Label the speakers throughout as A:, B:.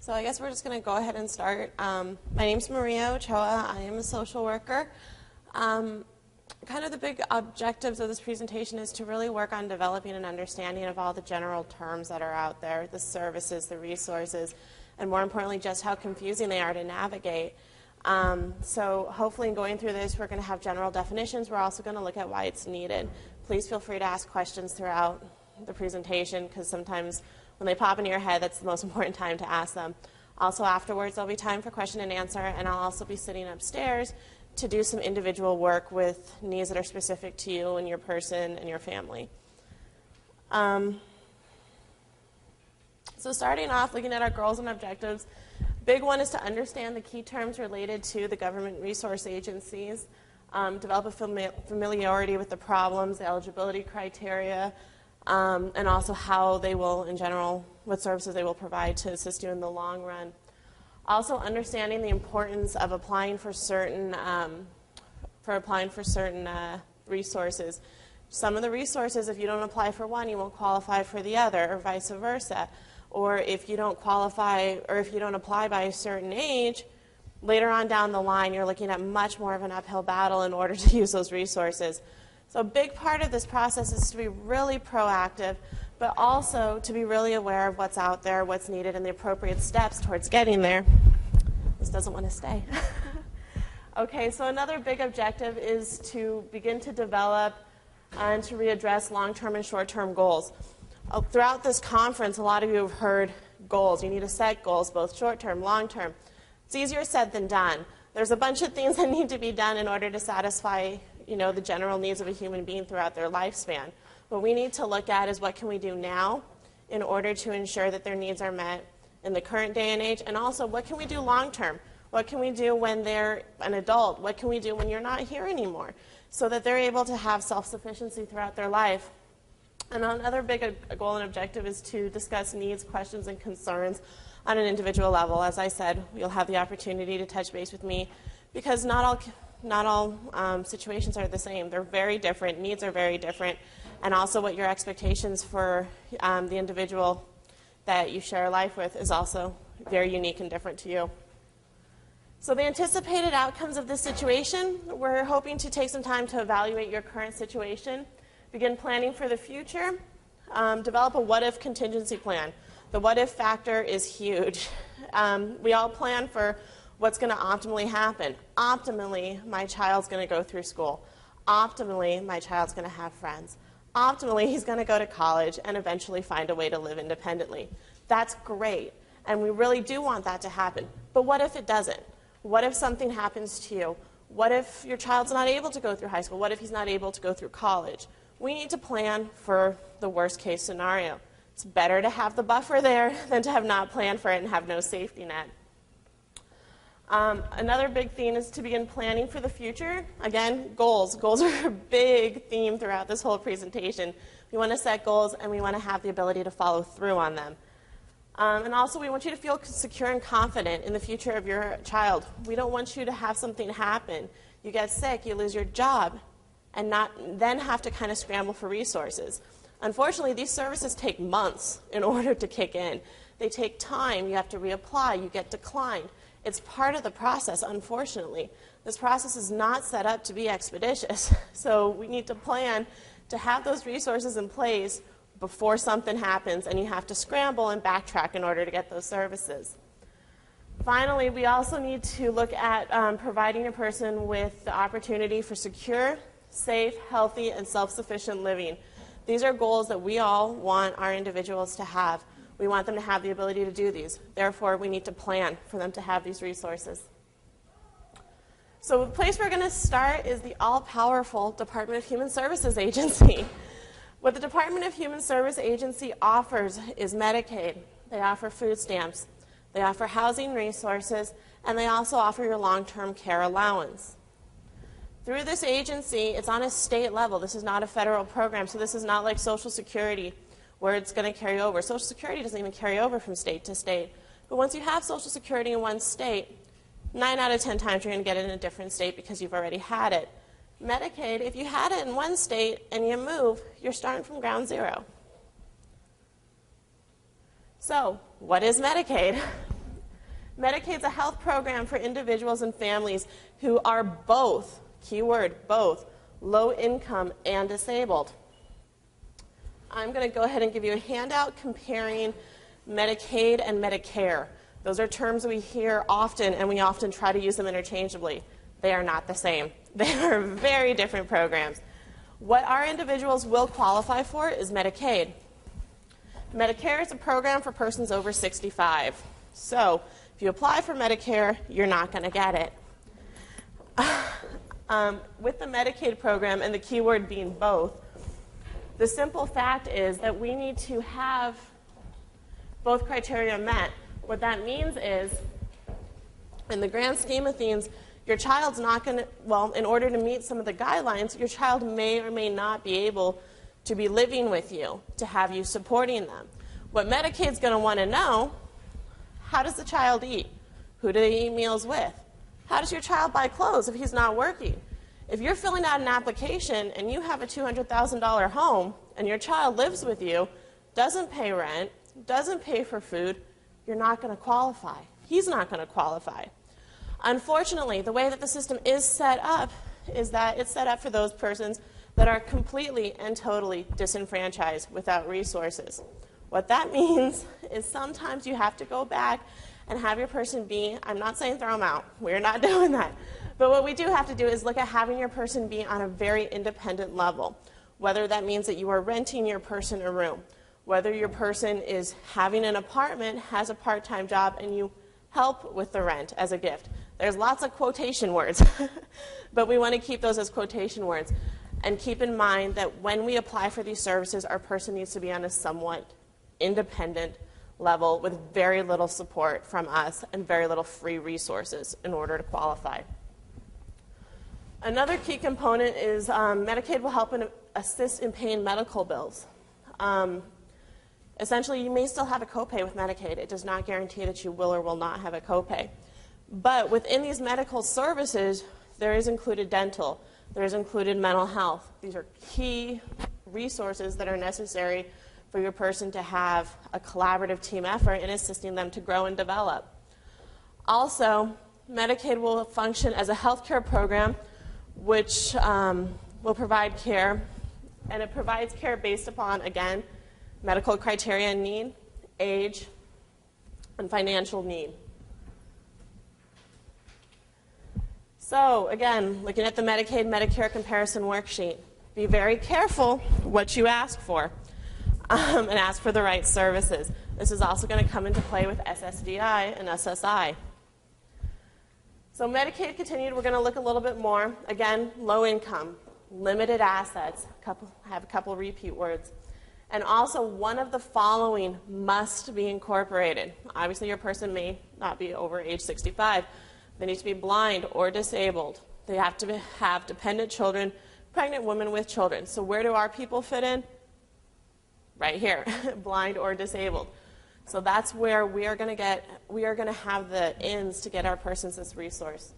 A: So I guess we're just going to go ahead and start. My name's Maria Ochoa. I am a social worker. Kind of the big objectives of this presentation is to really work on developing an understanding of all the general terms that are out there, the services, the resources, and more importantly, just how confusing they are to navigate. So hopefully in going through this, we're going to have general definitions. We're also going to look at why it's needed. Please feel free to ask questions throughout the presentation, because sometimes when they pop into your head, that's the most important time to ask them. Also afterwards, there'll be time for question and answer, and I'll also be sitting upstairs to do some individual work with needs that are specific to you and your person and your family. So starting off, looking at our goals and objectives, big one is to understand the key terms related to the government resource agencies, develop a familiarity with the problems, the eligibility criteria, and also how they will, in general, what services they will provide to assist you in the long run. Also understanding the importance of applying for certain resources. Some of the resources, if you don't apply for one, you won't qualify for the other, or vice versa. Or if you don't qualify, or if you don't apply by a certain age, later on down the line, you're looking at much more of an uphill battle in order to use those resources. So a big part of this process is to be really proactive, but also to be really aware of what's out there, what's needed, and the appropriate steps towards getting there. This doesn't want to stay. Okay, so another big objective is to begin to develop and to readdress long-term and short-term goals. Throughout this conference, a lot of you have heard goals. You need to set goals, both short-term, long-term. It's easier said than done. There's a bunch of things that need to be done in order to satisfy, the general needs of a human being throughout their lifespan. What we need to look at is what can we do now in order to ensure that their needs are met in the current day and age, and also what can we do long-term? What can we do when they're an adult? What can we do when you're not here anymore? So that they're able to have self-sufficiency throughout their life. And another big goal and objective is to discuss needs, questions, and concerns on an individual level. As I said, you'll have the opportunity to touch base with me because not all situations are the same. They're very different. Needs are very different. And also what your expectations for the individual that you share life with is also very unique and different to you. So the anticipated outcomes of this situation, we're hoping to take some time to evaluate your current situation, begin planning for the future, develop a what-if contingency plan. The what-if factor is huge. We all plan for what's going to optimally happen. Optimally, my child's going to go through school. Optimally, my child's going to have friends. Optimally, he's going to go to college and eventually find a way to live independently. That's great, and we really do want that to happen. But what if it doesn't? What if something happens to you? What if your child's not able to go through high school? What if he's not able to go through college? We need to plan for the worst case scenario. It's better to have the buffer there than to have not planned for it and have no safety net. Another big theme is to begin planning for the future. Again, goals. Goals are a big theme throughout this whole presentation. We want to set goals and we want to have the ability to follow through on them. And also we want you to feel secure and confident in the future of your child. We don't want you to have something happen. You get sick, you lose your job, and then have to kind of scramble for resources. Unfortunately, these services take months in order to kick in. They take time. You have to reapply. You get declined. It's part of the process, unfortunately. This process is not set up to be expeditious. So we need to plan to have those resources in place before something happens and you have to scramble and backtrack in order to get those services. Finally, we also need to look at providing a person with the opportunity for secure, safe, healthy, and self-sufficient living. These are goals that we all want our individuals to have. We want them to have the ability to do these. Therefore, we need to plan for them to have these resources. So the place we're going to start is the all-powerful Department of Human Services Agency. What the Department of Human Service Agency offers is Medicaid. They offer food stamps. They offer housing resources, and they also offer your long-term care allowance. Through this agency, it's on a state level. This is not a federal program, so this is not like Social Security where it's going to carry over. Social Security doesn't even carry over from state to state. But once you have Social Security in one state, 9 out of 10 times you're going to get it in a different state because you've already had it. Medicaid, if you had it in one state and you move, you're starting from ground zero. So, what is Medicaid? Medicaid's a health program for individuals and families who are both, keyword, both, low income and disabled. I'm going to go ahead and give you a handout comparing Medicaid and Medicare. Those are terms we hear often, and we often try to use them interchangeably. They are not the same. They are very different programs. What our individuals will qualify for is Medicaid. Medicare is a program for persons over 65. So if you apply for Medicare, you're not going to get it. With the Medicaid program, and the keyword being both, the simple fact is that we need to have both criteria met. What that means is, in the grand scheme of things, your child's not going to, well, in order to meet some of the guidelines, your child may or may not be able to be living with you, to have you supporting them. What Medicaid's going to want to know, how does the child eat? Who do they eat meals with? How does your child buy clothes if he's not working? If you're filling out an application and you have a $200,000 home and your child lives with you, doesn't pay rent, doesn't pay for food, you're not going to qualify. He's not going to qualify. Unfortunately, the way that the system is set up is that it's set up for those persons that are completely and totally disenfranchised without resources. What that means is sometimes you have to go back and have your person be, I'm not saying throw them out, we're not doing that, but what we do have to do is look at having your person be on a very independent level, whether that means that you are renting your person a room, whether your person is having an apartment, has a part-time job, and you help with the rent as a gift. There's lots of quotation words, but we want to keep those as quotation words. And keep in mind that when we apply for these services, our person needs to be on a somewhat independent level with very little support from us and very little free resources in order to qualify. Another key component is Medicaid will help and assist in paying medical bills. Essentially, you may still have a copay with Medicaid. It does not guarantee that you will or will not have a copay. But within these medical services, there is included dental, there is included mental health. These are key resources that are necessary for your person to have a collaborative team effort in assisting them to grow and develop. Also, Medicaid will function as a healthcare program which will provide care, and it provides care based upon, again, medical criteria and need, age, and financial need. So again, looking at the Medicaid-Medicare comparison worksheet, be very careful what you ask for and ask for the right services. This is also going to come into play with SSDI and SSI. So Medicaid continued, we're going to look a little bit more. Again, low income, limited assets, have a couple repeat words. And also, one of the following must be incorporated. Obviously, your person may not be over age 65. They need to be blind or disabled. They have to have dependent children, pregnant women with children. So where do our people fit in? Right here, blind or disabled. So that's where we are going to have the ins to get our persons this resource.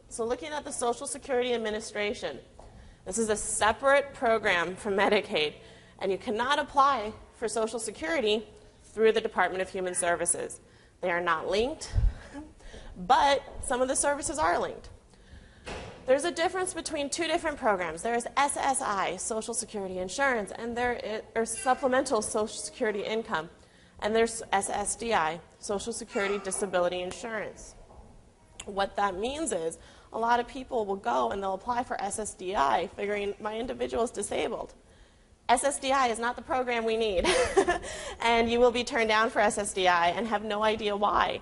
A: So looking at the Social Security Administration, this is a separate program from Medicaid, and you cannot apply for Social Security through the Department of Human Services. They are not linked, but some of the services are linked. There's a difference between two different programs. There is SSI, Social Security Insurance, and there is Supplemental Social Security Income, and there's SSDI, Social Security Disability Insurance. What that means is a lot of people will go and they'll apply for SSDI, figuring my individual is disabled. SSDI is not the program we need, and you will be turned down for SSDI and have no idea why.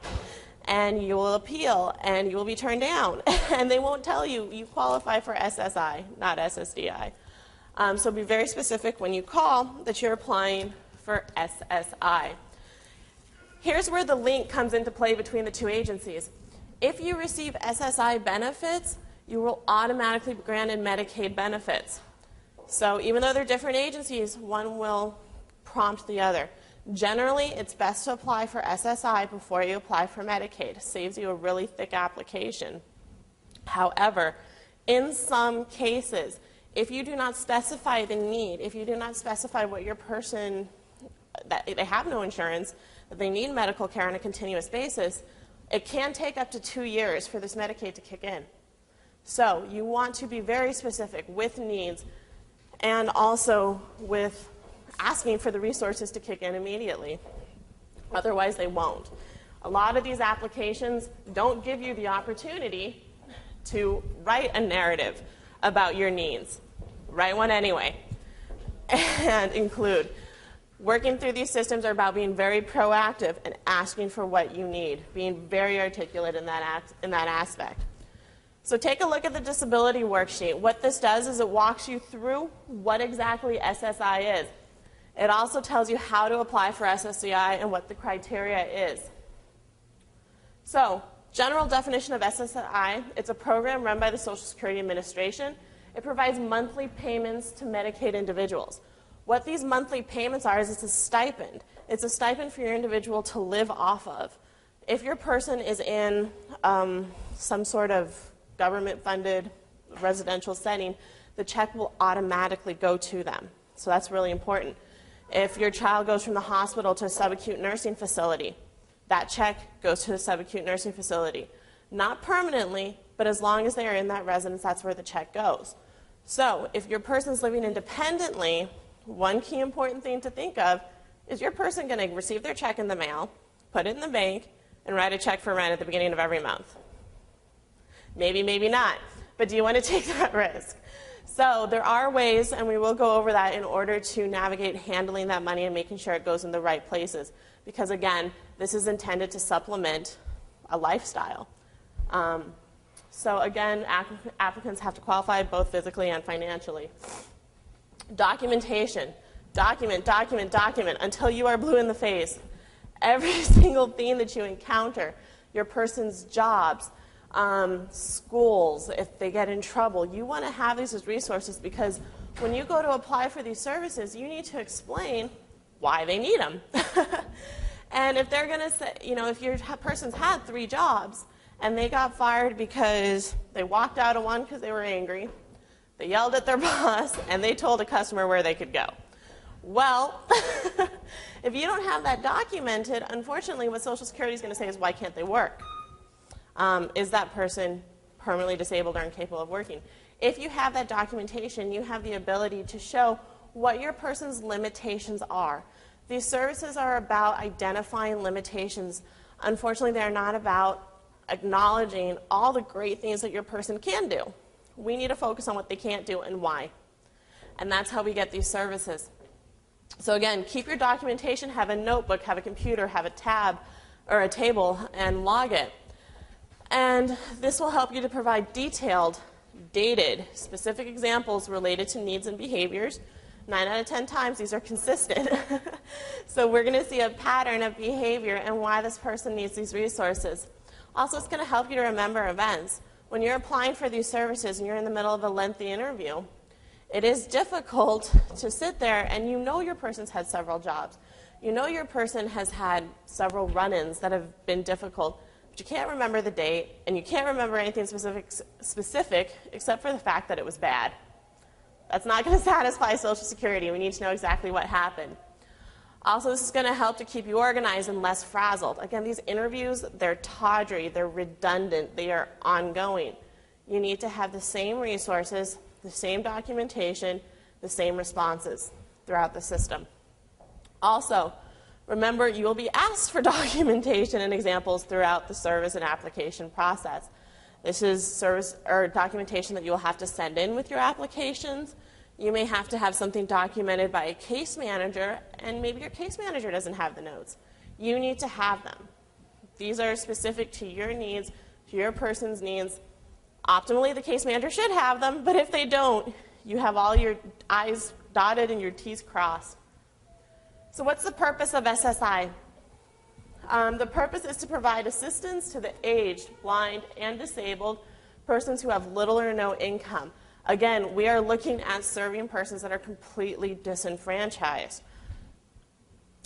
A: And you will appeal, and you will be turned down. And they won't tell you you qualify for SSI, not SSDI. So be very specific when you call that you're applying for SSI. Here's where the link comes into play between the two agencies. If you receive SSI benefits, you will automatically be granted Medicaid benefits. So even though they're different agencies, one will prompt the other. Generally, it's best to apply for SSI before you apply for Medicaid. It saves you a really thick application. However, in some cases, if you do not specify the need, if you do not specify what your person, that they have no insurance, that they need medical care on a continuous basis, it can take up to 2 years for this Medicaid to kick in. So you want to be very specific with needs and also with asking for the resources to kick in immediately. Otherwise, they won't. A lot of these applications don't give you the opportunity to write a narrative about your needs. Write one anyway, and include. Working through these systems are about being very proactive and asking for what you need, being very articulate in that aspect. So take a look at the disability worksheet. What this does is it walks you through what exactly SSI is. It also tells you how to apply for SSI and what the criteria is. So, general definition of SSI, it's a program run by the Social Security Administration. It provides monthly payments to Medicaid individuals. What these monthly payments are is it's a stipend. It's a stipend for your individual to live off of. If your person is in some sort of government-funded residential setting, the check will automatically go to them. So that's really important. If your child goes from the hospital to a subacute nursing facility, that check goes to the subacute nursing facility. Not permanently, but as long as they are in that residence, that's where the check goes. So if your person's living independently, one key important thing to think of is your person going to receive their check in the mail, put it in the bank, and write a check for rent at the beginning of every month. Maybe, maybe not, but do you want to take that risk? So there are ways, and we will go over that in order to navigate handling that money and making sure it goes in the right places. Because again, this is intended to supplement a lifestyle. So again, applicants have to qualify both physically and financially. Documentation. Document, document, document until you are blue in the face. Every single thing that you encounter, your person's jobs, schools, if they get in trouble, you want to have these as resources because when you go to apply for these services, you need to explain why they need them. And if they're going to say, you know, if your person's had 3 jobs and they got fired because they walked out of one because they were angry, they yelled at their boss, and they told a customer where they could go. Well, if you don't have that documented, unfortunately what Social Security is going to say is, why can't they work? Is that person permanently disabled or incapable of working? If you have that documentation, you have the ability to show what your person's limitations are. These services are about identifying limitations. Unfortunately, they're not about acknowledging all the great things that your person can do. We need to focus on what they can't do and why. And that's how we get these services. So again, keep your documentation, have a notebook, have a computer, have a tab or a table, and log it. And this will help you to provide detailed, dated, specific examples related to needs and behaviors. 9 out of 10 times, these are consistent. So we're going to see a pattern of behavior and why this person needs these resources. Also, it's going to help you to remember events. When you're applying for these services and you're in the middle of a lengthy interview, it is difficult to sit there and you know your person's had several jobs. You know your person has had several run-ins that have been difficult, but you can't remember the date and you can't remember anything specific except for the fact that it was bad. That's not going to satisfy Social Security. We need to know exactly what happened. Also, this is going to help to keep you organized and less frazzled. Again, these interviews, they're tawdry, they're redundant, they are ongoing. You need to have the same resources, the same documentation, the same responses throughout the system. Also, remember, you will be asked for documentation and examples throughout the service and application process. This is service or documentation that you will have to send in with your applications. You may have to have something documented by a case manager, and maybe your case manager doesn't have the notes. You need to have them. These are specific to your needs, to your person's needs. Optimally, the case manager should have them, but if they don't, you have all your I's dotted and your T's crossed. So what's the purpose of SSI? The purpose is to provide assistance to the aged, blind, and disabled persons who have little or no income. Again, we are looking at serving persons that are completely disenfranchised.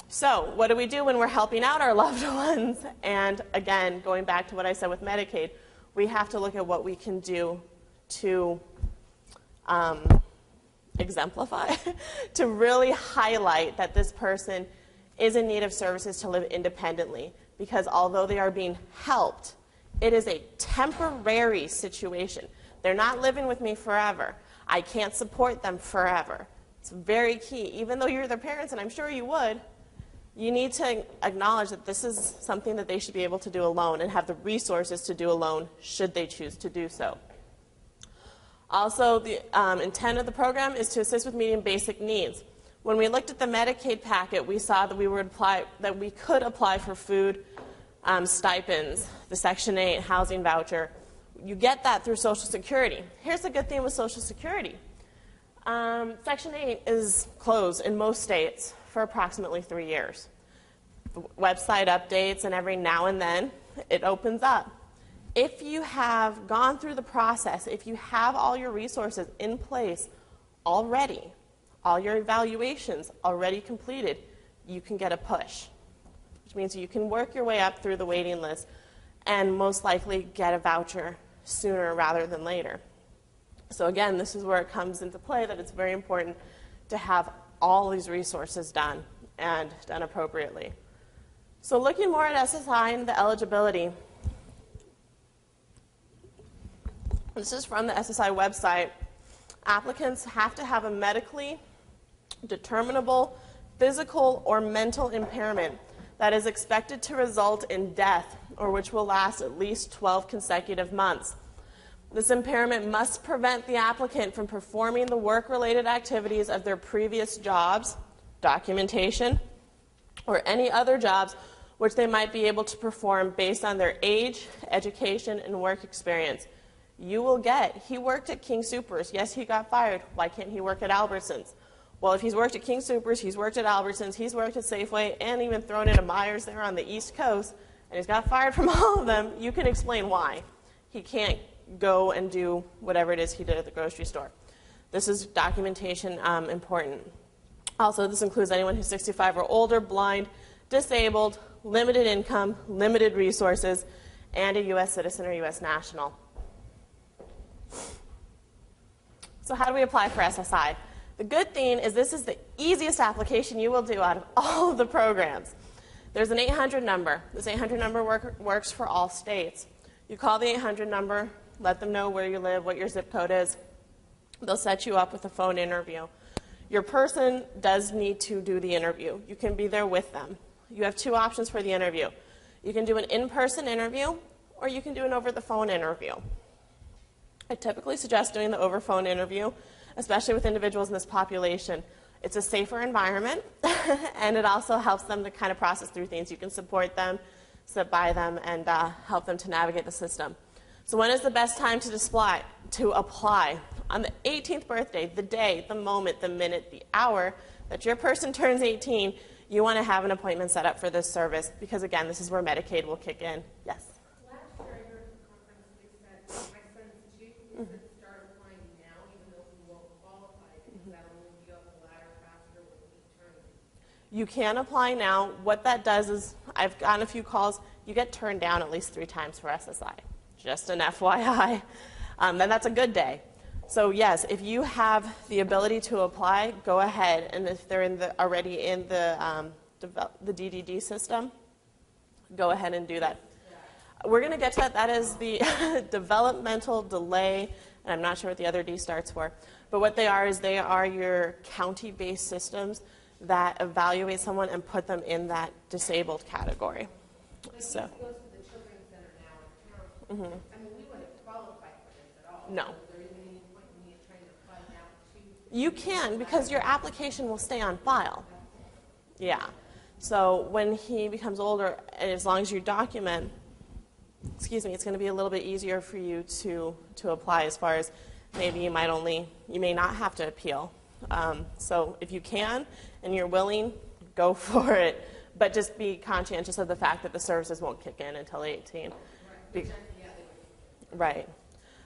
A: So what do we do when we're helping out our loved ones? And again, going back to what I said with Medicaid, we have to look at what we can do to exemplify, to really highlight that this person is in need of services to live independently, because although they are being helped, it is a temporary situation. They're not living with me forever. I can't support them forever. It's very key. Even though you're their parents, and I'm sure you would, you need to acknowledge that this is something that they should be able to do alone and have the resources to do alone should they choose to do so. Also, the intent of the program is to assist with meeting basic needs. When we looked at the Medicaid packet, we saw that we could apply for food stipends, the Section 8 housing voucher. You get that through Social Security. Here's the good thing with Social Security. Section 8 is closed in most states for approximately 3 years. The website updates, and every now and then it opens up. If you have gone through the process, if you have all your resources in place already, all your evaluations already completed, you can get a push, which means you can work your way up through the waiting list and most likely get a voucher sooner rather than later. So again, this is where it comes into play that it's very important to have all these resources done and done appropriately. So looking more at SSI and the eligibility, this is from the SSI website. Applicants have to have a medically determinable physical or mental impairment that is expected to result in death or which will last at least 12 consecutive months. This impairment must prevent the applicant from performing the work-related activities of their previous jobs, documentation, or any other jobs which they might be able to perform based on their age, education, and work experience. You will get, he worked at King Soopers. Yes, he got fired. Why can't he work at Albertsons? Well, if he's worked at King Soopers, he's worked at Albertsons, he's worked at Safeway, and even thrown into Myers there on the East Coast, and he's got fired from all of them, you can explain why he can't go and do whatever it is he did at the grocery store. This is documentation important. Also, this includes anyone who's 65 or older, blind, disabled, limited income, limited resources, and a U.S. citizen or U.S. national. So how do we apply for SSI? The good thing is this is the easiest application you will do out of all of the programs. There's an 800 number. This 800 number works for all states. You call the 800 number, let them know where you live, what your zip code is. They'll set you up with a phone interview. Your person does need to do the interview. You can be there with them. You have two options for the interview. You can do an in-person interview, or you can do an over-the-phone interview. I typically suggest doing the over-phone interview, especially with individuals in this population. It's a safer environment, and it also helps them to kind of process through things. You can support them, sit by them, and help them to navigate the system. So when is the best time to apply? On the 18th birthday, the day, the moment, the minute, the hour that your person turns 18, you want to have an appointment set up for this service because, again, this is where Medicaid will kick in. Yes?
B: Last year I heard at the conference they said my son's due to start applying now even though he won't qualify because that'll move you up the ladder faster when he turns.
A: You can apply now. What that does is, I've gotten a few calls, you get turned down at least 3 times for SSI. Just an FYI. Then that's a good day. So yes, if you have the ability to apply, go ahead. And if they're already in the DDD system, go ahead and do that. We're going to get to that. That is the developmental delay, and I'm not sure what the other D starts for. But what they are is they are your county-based systems that evaluate someone and put them in that disabled category. So.
B: He goes to the Children's Center now in town. I mean, we wouldn't qualify for this at all.
A: No.
B: So there isn't any point in me trying to apply now to.
A: You can, because your application will stay on file. Yeah. So when he becomes older, and as long as you document, it's going to be a little bit easier for you to apply as far as maybe you may not have to appeal. So if you can and you're willing, go for it. But just be conscientious of the fact that the services won't kick in until 18. Right.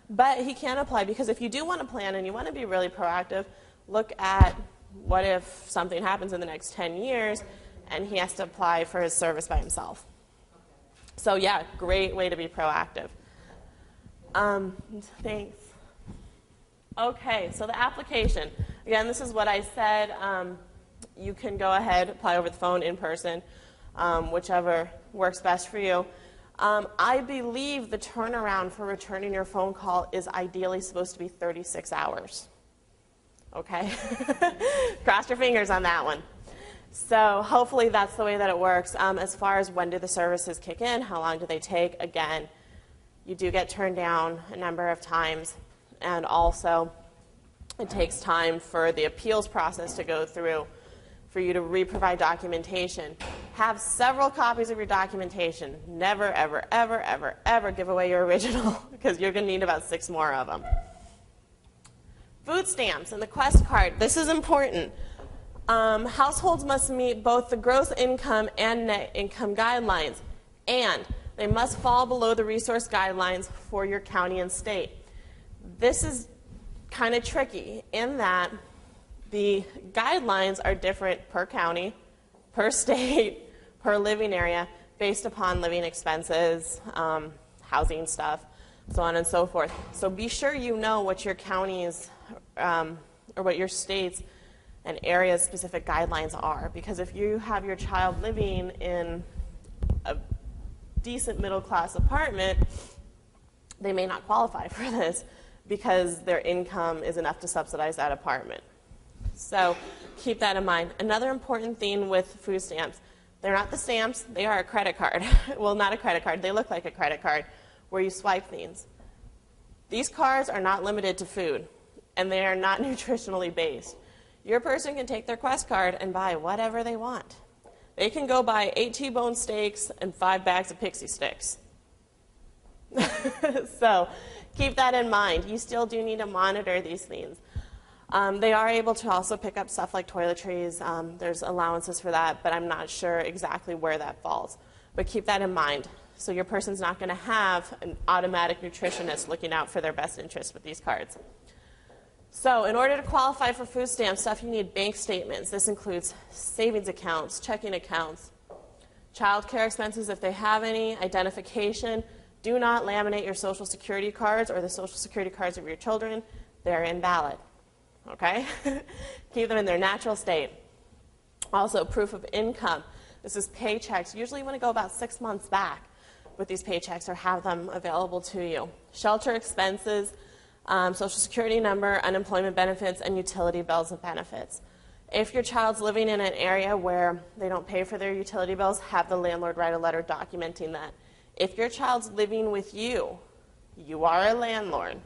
A: But he can apply because if you do want to plan and you want to be really proactive, look at what if something happens in the next 10 years and he has to apply for his service by himself. So yeah, great way to be proactive. Thanks. Okay, so the application. Again, this is what I said. you can go ahead, apply over the phone, in person, whichever works best for you. I believe the turnaround for returning your phone call is ideally supposed to be 36 hours. Okay? Cross your fingers on that one. So hopefully that's the way that it works. As far as when do the services kick in, how long do they take, again, you do get turned down a number of times, and also it takes time for the appeals process to go through, for you to re-provide documentation. Have several copies of your documentation. Never, ever, ever, ever, ever give away your original, because you're going to need about 6 more of them. Food stamps and the Quest card. This is important. Households must meet both the gross income and net income guidelines, and they must fall below the resource guidelines for your county and state. This is kind of tricky in that the guidelines are different per county, per state, per living area, based upon living expenses, housing stuff, so on and so forth. So be sure you know what your county's or what your state's and area's specific guidelines are, because if you have your child living in a decent middle-class apartment, they may not qualify for this because their income is enough to subsidize that apartment. So keep that in mind. Another important thing with food stamps, they're not the stamps, they are a credit card. Well, not a credit card, they look like a credit card where you swipe things. These cards are not limited to food, and they are not nutritionally based. Your person can take their Quest card and buy whatever they want. They can go buy 8 T-bone steaks and 5 bags of Pixie Sticks. So keep that in mind. You still do need to monitor these things. They are able to also pick up stuff like toiletries. There's allowances for that, but I'm not sure exactly where that falls. But keep that in mind. So your person's not going to have an automatic nutritionist looking out for their best interest with these cards. So in order to qualify for food stamp stuff, you need bank statements. This includes savings accounts, checking accounts, child care expenses if they have any, identification. Do not laminate your Social Security cards or the Social Security cards of your children. They're invalid. Okay? Keep them in their natural state. Also, proof of income. This is paychecks. Usually you want to go about 6 months back with these paychecks or have them available to you. Shelter expenses, Social Security number, unemployment benefits, and utility bills and benefits. If your child's living in an area where they don't pay for their utility bills, have the landlord write a letter documenting that. If your child's living with you, you are a landlord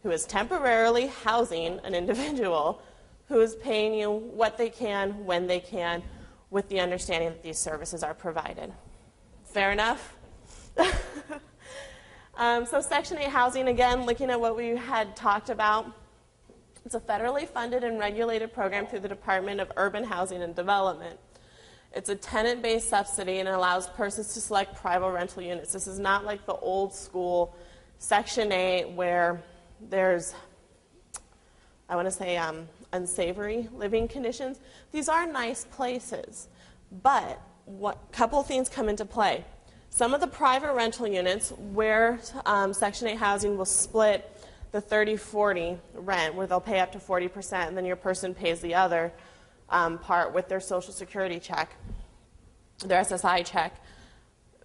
A: who is temporarily housing an individual who is paying you what they can, when they can, with the understanding that these services are provided. Fair enough? So Section 8 housing, again, looking at what we had talked about. It's a federally funded and regulated program through the Department of Urban Housing and Development. It's a tenant-based subsidy and it allows persons to select private rental units. This is not like the old school Section 8 where there's, I want to say, unsavory living conditions. These are nice places, but what couple things come into play. Some of the private rental units where Section 8 housing will split the 30-40 rent, where they'll pay up to 40% and then your person pays the other part with their Social Security check, their SSI check.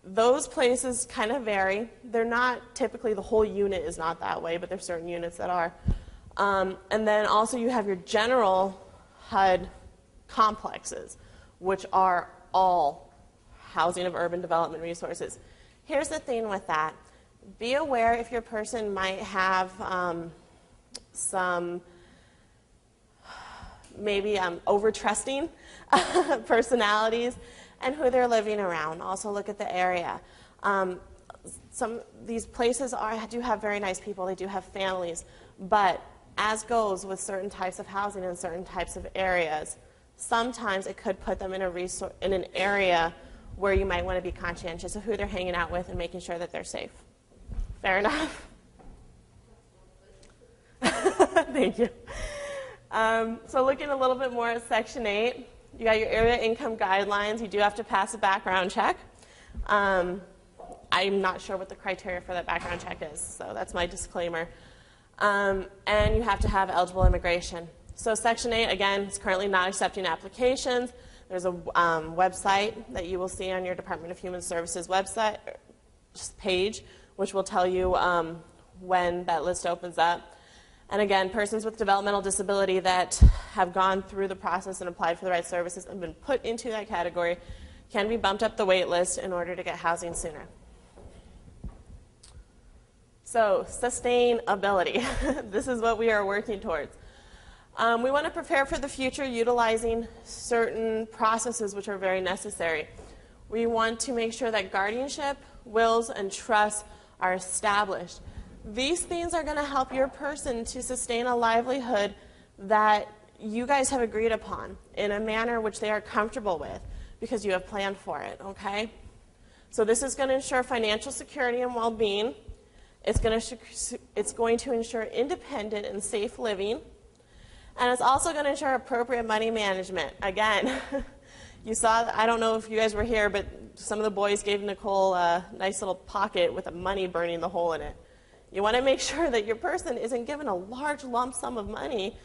A: Those places kind of vary. They're not typically, the whole unit is not that way, but there's certain units that are. And then also you have your general HUD complexes, which are all housing of urban development resources. Here's the thing with that. Be aware if your person might have some maybe over-trusting personalities and who they're living around. Also look at the area. These places do have very nice people. They do have families. But as goes with certain types of housing in certain types of areas, sometimes it could put them in an area where you might want to be conscientious of who they're hanging out with and making sure that they're safe. Fair enough? Thank you. So looking a little bit more at Section 8, you got your area income guidelines. You do have to pass a background check. I'm not sure what the criteria for that background check is, so that's my disclaimer. And you have to have eligible immigration. So Section 8, again, is currently not accepting applications. There's a website that you will see on your Department of Human Services website page, which will tell you when that list opens up. And again, persons with developmental disability that have gone through the process and applied for the right services and been put into that category can be bumped up the wait list in order to get housing sooner. So, sustainability. This is what we are working towards. We want to prepare for the future utilizing certain processes which are very necessary. We want to make sure that guardianship, wills, and trusts are established. These things are going to help your person to sustain a livelihood that you guys have agreed upon in a manner which they are comfortable with because you have planned for it, okay? So this is going to ensure financial security and well-being. It's going to ensure independent and safe living. And it's also going to ensure appropriate money management. Again, you saw, I don't know if you guys were here, but some of the boys gave Nicole a nice little pocket with a money burning the hole in it. You want to make sure that your person isn't given a large lump sum of money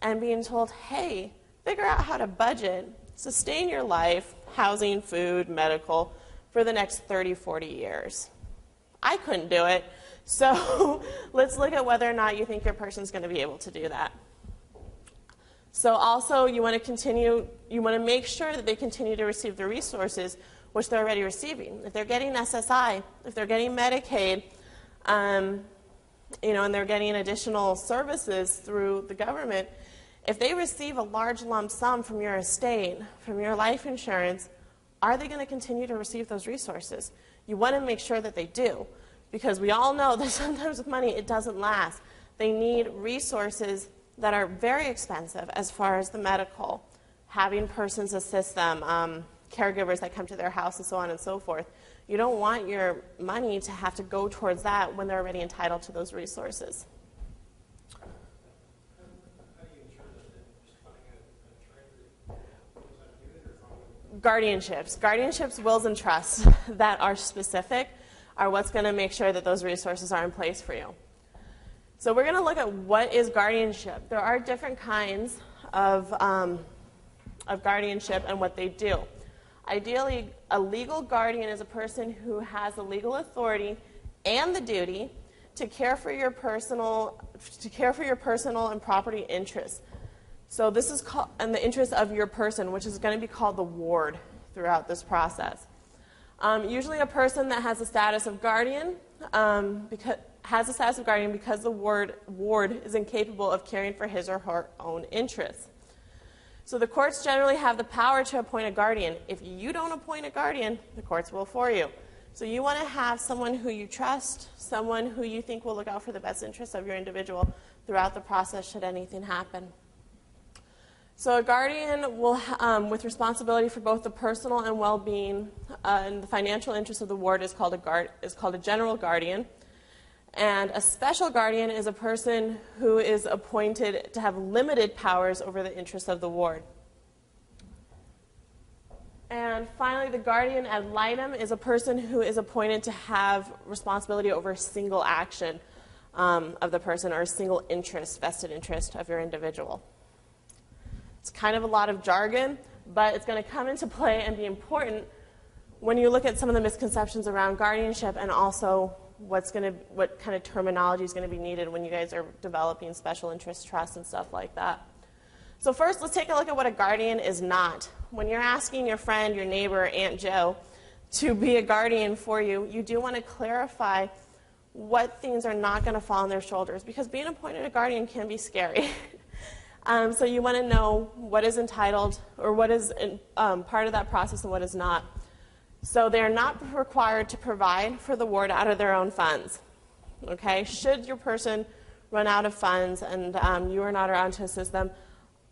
A: and being told, hey, figure out how to budget, sustain your life, housing, food, medical, for the next 30, 40 years. I couldn't do it. So let's look at whether or not you think your person's going to be able to do that. So also you want to make sure that they continue to receive the resources which they're already receiving. If they're getting SSI, if they're getting Medicaid, and they're getting additional services through the government, if they receive a large lump sum from your estate, from your life insurance, are they going to continue to receive those resources? You want to make sure that they do, because we all know that sometimes with money it doesn't last. They need resources that are very expensive as far as the medical, having persons assist them, caregivers that come to their house and so on and so forth. You don't want your money to have to go towards that when they're already entitled to those resources.
C: How do you ensure that they're just finding a trend?
A: Guardianships, wills, and trusts that are specific are what's going to make sure that those resources are in place for you. So we're going to look at what is guardianship. There are different kinds of guardianship and what they do. Ideally, a legal guardian is a person who has the legal authority and the duty to care for your personal and property interests. So this is called, and the interest of your person, which is going to be called the ward throughout this process. Usually a person that has a status of guardian because the ward is incapable of caring for his or her own interests. So the courts generally have the power to appoint a guardian. If you don't appoint a guardian, the courts will for you. So you want to have someone who you trust, someone who you think will look out for the best interests of your individual throughout the process should anything happen. So a guardian will, with responsibility for both the personal and well-being and the financial interests of the ward is called a general guardian. And a special guardian is a person who is appointed to have limited powers over the interests of the ward. And finally, the guardian ad litem is a person who is appointed to have responsibility over a single action of the person or a single interest, vested interest of your individual. It's kind of a lot of jargon, but it's going to come into play and be important when you look at some of the misconceptions around guardianship and also what kind of terminology is going to be needed when you guys are developing special interest trusts and stuff like that. So first, let's take a look at what a guardian is not. When you're asking your friend, your neighbor, Aunt Joe, to be a guardian for you, you do want to clarify what things are not going to fall on their shoulders, because being appointed a guardian can be scary. So you want to know what is entitled or what is part of that process and what is not. So they're not required to provide for the ward out of their own funds. Okay? Should your person run out of funds and you are not around to assist them,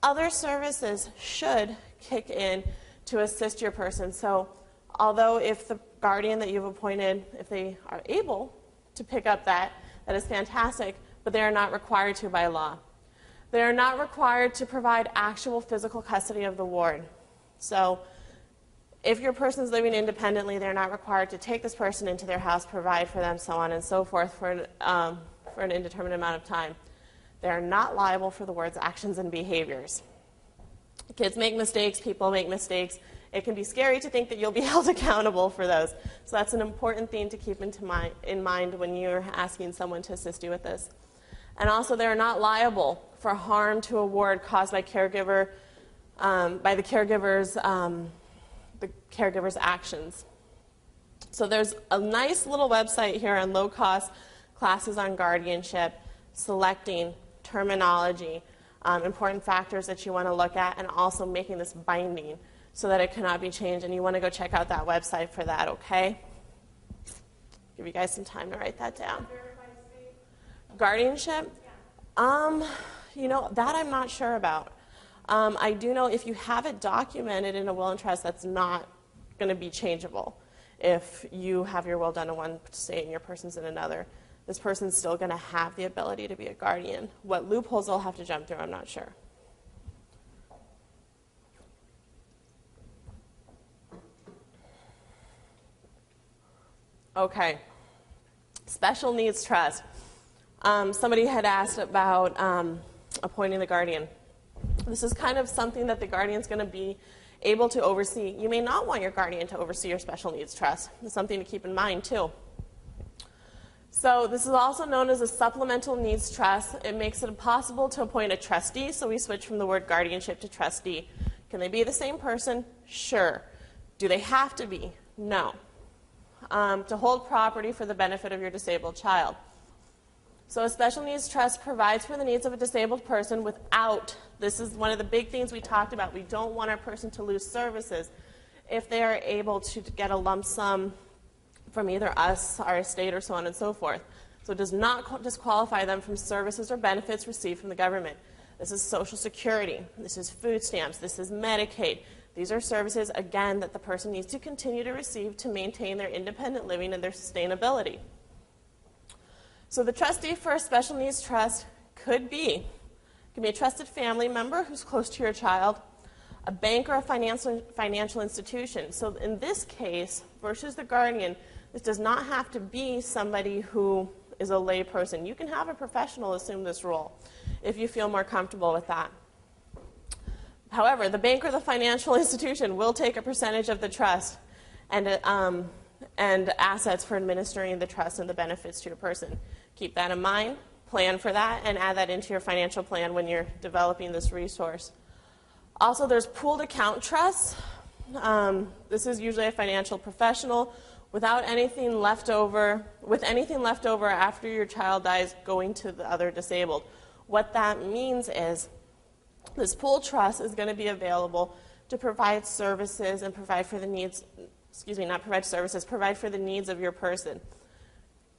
A: other services should kick in to assist your person. So although if the guardian that you've appointed, if they are able to pick up that is fantastic, but they are not required to by law. They are not required to provide actual physical custody of the ward. So if your person is living independently, they're not required to take this person into their house, provide for them, so on and so forth for an indeterminate amount of time. They are not liable for the words, actions, and behaviors. Kids make mistakes, people make mistakes. It can be scary to think that you'll be held accountable for those. So that's an important thing to keep in mind when you're asking someone to assist you with this. And also, they're not liable for harm to a ward caused by caregiver, by the caregiver's actions. So there's a nice little website here on low-cost classes on guardianship, selecting terminology, important factors that you want to look at, and also making this binding so that it cannot be changed. And you want to go check out that website for that, okay? Give you guys some time to write that down. Guardianship? You know, that I'm not sure about. I do know if you have it documented in a will and trust, that's not going to be changeable. If you have your will done in one state and your person's in another, this person's still going to have the ability to be a guardian. What loopholes they'll have to jump through, I'm not sure. Okay, special needs trust. Somebody had asked about appointing the guardian. This is kind of something that the guardian's going to be able to oversee. You may not want your guardian to oversee your special needs trust. It's something to keep in mind, too. So this is also known as a supplemental needs trust. It makes it possible to appoint a trustee, so we switch from the word guardianship to trustee. Can they be the same person? Sure. Do they have to be? No. To hold property for the benefit of your disabled child. So a special needs trust provides for the needs of a disabled person without, this is one of the big things we talked about, we don't want our person to lose services if they are able to get a lump sum from either us, our estate, or so on and so forth. So it does not disqualify them from services or benefits received from the government. This is Social Security, this is food stamps, this is Medicaid. These are services, again, that the person needs to continue to receive to maintain their independent living and their sustainability. So the trustee for a special needs trust could be a trusted family member who's close to your child, a bank or a financial institution. So in this case, versus the guardian, this does not have to be somebody who is a lay person. You can have a professional assume this role if you feel more comfortable with that. However, the bank or the financial institution will take a percentage of the trust and assets for administering the trust and the benefits to a person. Keep that in mind, plan for that, and add that into your financial plan when you're developing this resource. Also, there's pooled account trusts. This is usually a financial professional without anything left over, with anything left over after your child dies going to the other disabled. What that means is this pooled trust is going to be available to provide services and provide for the needs, provide for the needs of your person.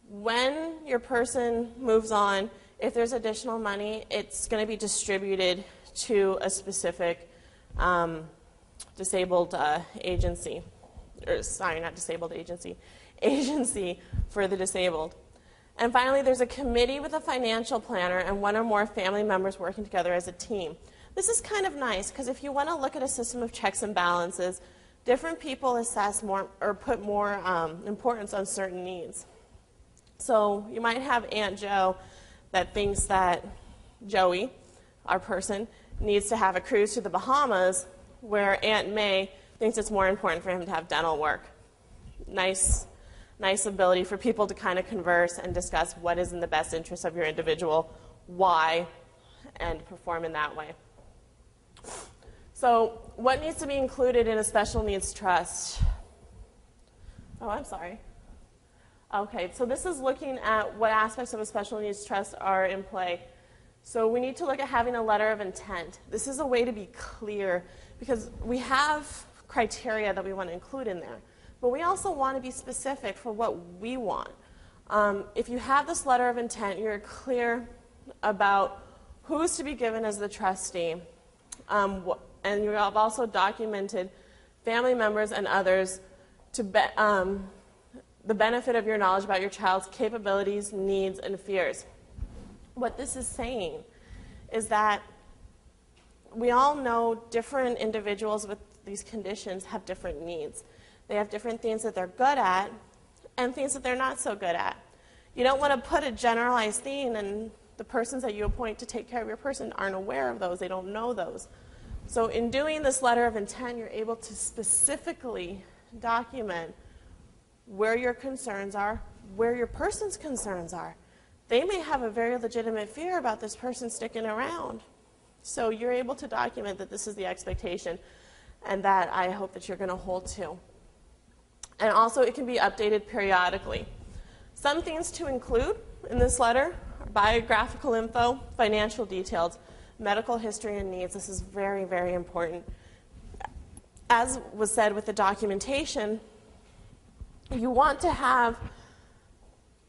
A: When your person moves on, if there's additional money, it's going to be distributed to a specific disabled agency. Or, sorry, not disabled agency. Agency for the disabled. And finally, there's a committee with a financial planner and one or more family members working together as a team. This is kind of nice because if you want to look at a system of checks and balances, different people assess more or put more importance on certain needs. So you might have Aunt Joe that thinks that Joey, our person, needs to have a cruise to the Bahamas, where Aunt May thinks it's more important for him to have dental work. Nice ability for people to kind of converse and discuss what is in the best interest of your individual, why, and perform in that way. So what needs to be included in a special needs trust? Oh, I'm sorry. Okay, so this is looking at what aspects of a special needs trust are in play. So we need to look at having a letter of intent. This is a way to be clear because we have criteria that we want to include in there, but we also want to be specific for what we want. If you have this letter of intent, you're clear about who's to be given as the trustee, and you have also documented family members and others to the benefit of your knowledge about your child's capabilities, needs, and fears. What this is saying is that we all know different individuals with these conditions have different needs. They have different things that they're good at and things that they're not so good at. You don't want to put a generalized thing and The persons that you appoint to take care of your person aren't aware of those. They don't know those. So in doing this letter of intent, you're able to specifically document where your concerns are, where your person's concerns are. They may have a very legitimate fear about this person sticking around. So you're able to document that this is the expectation and that I hope that you're going to hold to. And also it can be updated periodically. Some things to include in this letter are biographical info, financial details, medical history and needs. This is very, very important. As was said with the documentation, you want to have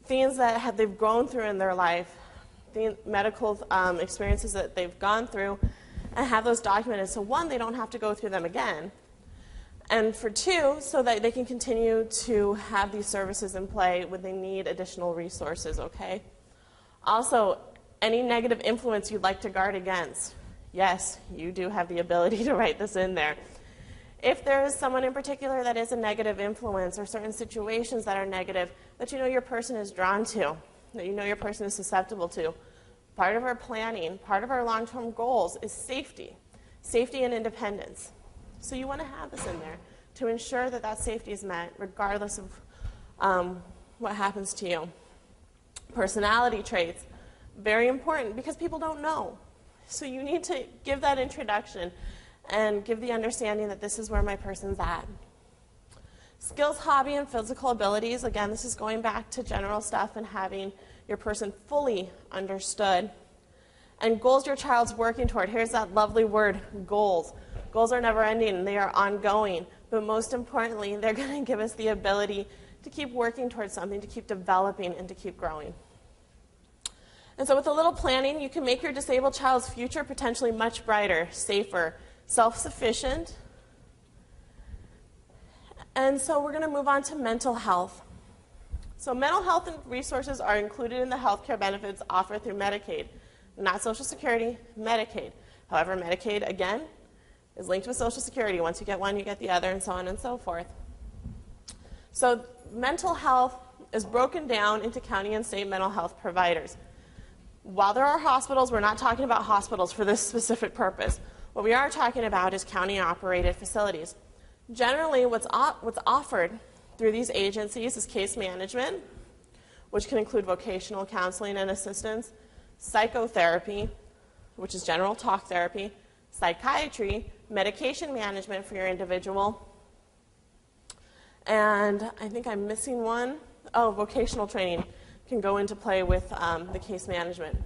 A: things that they've gone through in their life, the medical experiences that they've gone through, and have those documented. So one, they don't have to go through them again. And for two, so that they can continue to have these services in play when they need additional resources, okay? Also, any negative influence you'd like to guard against. Yes, you do have the ability to write this in there. If there is someone in particular that is a negative influence or certain situations that are negative that you know your person is drawn to, that you know your person is susceptible to, part of our planning, part of our long-term goals is safety, safety and independence. So you want to have this in there to ensure that that safety is met regardless of what happens to you. Personality traits, very important because people don't know. So you need to give that introduction and give the understanding that this is where my person's at. Skills, hobby, and physical abilities. Again, this is going back to general stuff and having your person fully understood. And goals your child's working toward. Here's that lovely word, goals. Goals are never ending, they are ongoing. But most importantly, they're going to give us the ability to keep working towards something, to keep developing, and to keep growing. And so with a little planning, you can make your disabled child's future potentially much brighter, safer, self-sufficient. And so we're going to move on to mental health. So mental health and resources are included in the health care benefits offered through Medicaid, not Social Security, Medicaid. However, Medicaid, again, is linked with Social Security. Once you get one, you get the other, and so on and so forth. So mental health is broken down into county and state mental health providers. While there are hospitals, we're not talking about hospitals for this specific purpose. What we are talking about is county-operated facilities. Generally, what's offered through these agencies is case management, which can include vocational counseling and assistance, psychotherapy, which is general talk therapy, psychiatry, medication management for your individual, and I think I'm missing one. Oh, vocational training can go into play with the case management.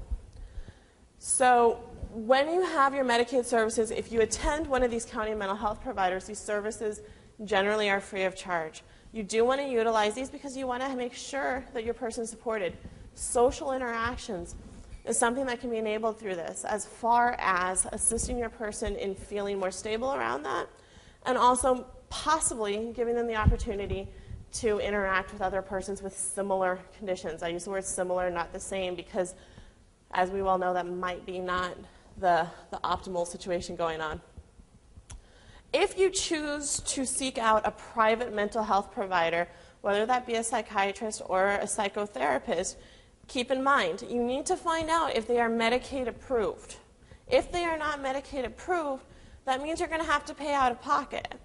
A: So when you have your Medicaid services, if you attend one of these county mental health providers, these services generally are free of charge. You do want to utilize these because you want to make sure that your person is supported. Social interactions is something that can be enabled through this, as far as assisting your person in feeling more stable around that, and also possibly giving them the opportunity to interact with other persons with similar conditions. I use the word similar, not the same, because as we well know, that might be not the optimal situation going on. If you choose to seek out a private mental health provider, whether that be a psychiatrist or a psychotherapist, keep in mind, you need to find out if they are Medicaid approved. If they are not Medicaid approved, that means you're going to have to pay out of pocket.